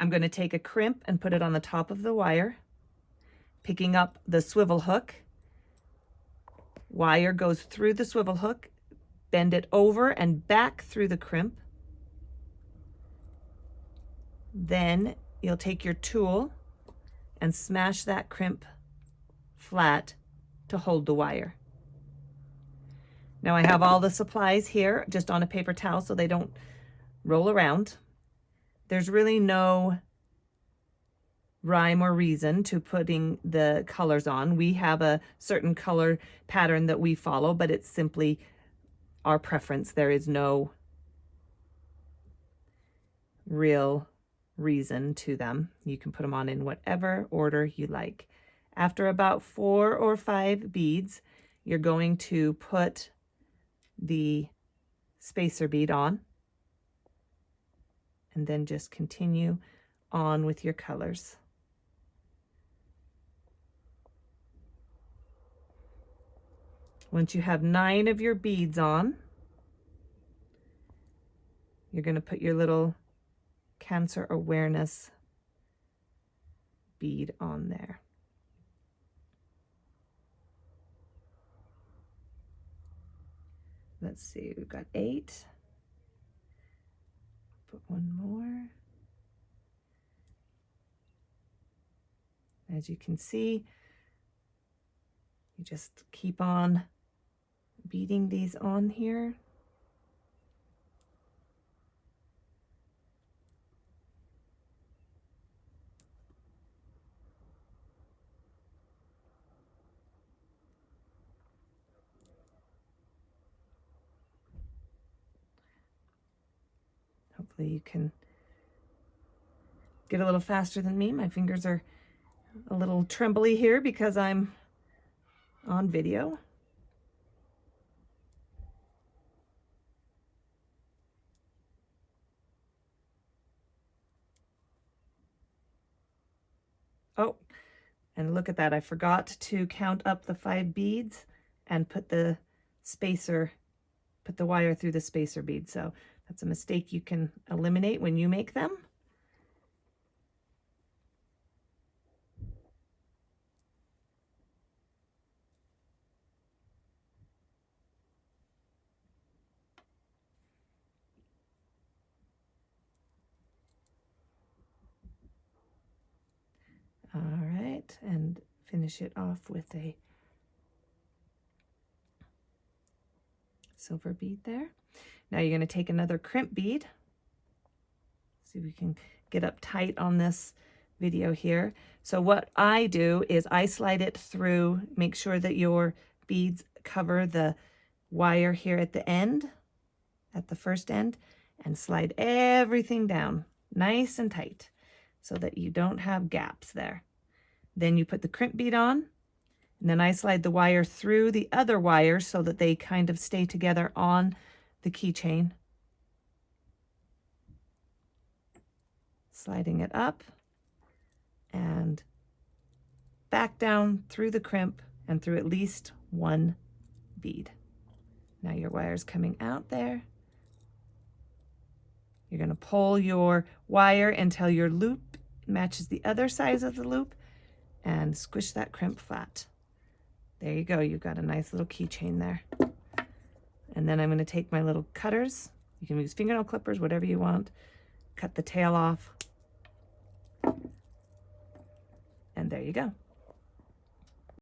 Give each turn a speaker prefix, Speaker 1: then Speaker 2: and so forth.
Speaker 1: I'm going to take a crimp and put it on the top of the wire, picking up the swivel hook. Wire goes through the swivel hook, bend it over and back through the crimp. Then you'll take your tool and smash that crimp flat to hold the wire. Now I have all the supplies here just on a paper towel so they don't roll around. There's really no rhyme or reason to putting the colors on. We have a certain color pattern that we follow, but it's simply our preference. There is no real reason to them. You can put them on in whatever order you like. After about 4 or 5 beads, you're going to put the spacer bead on and then just continue on with your colors. Once you have 9 of your beads on, you're going to put your little Cancer awareness bead on there. Let's see, we've got 8. Put one more. As you can see, you just keep on beading these on here. Hopefully you can get a little faster than me. My fingers are a little trembly here because I'm on video. Oh, and look at that. I forgot to count up the 5 beads and put the wire through the spacer bead. So that's a mistake you can eliminate when you make them. All right, and finish it off with a silver bead there. Now you're going to take another crimp bead. See if we can get up tight on this video here. So what I do is I slide it through, make sure that your beads cover the wire here at the end, at the first end, and slide everything down nice and tight so that you don't have gaps there. Then you put the crimp bead on, and then I slide the wire through the other wires so that they kind of stay together on the keychain. Sliding it up and back down through the crimp and through at least 1 bead. Now your wire's coming out there. You're going to pull your wire until your loop matches the other size of the loop and squish that crimp flat. There you go. You've got a nice little keychain there. And then I'm going to take my little cutters. You can use fingernail clippers, whatever you want. Cut the tail off. And there you go.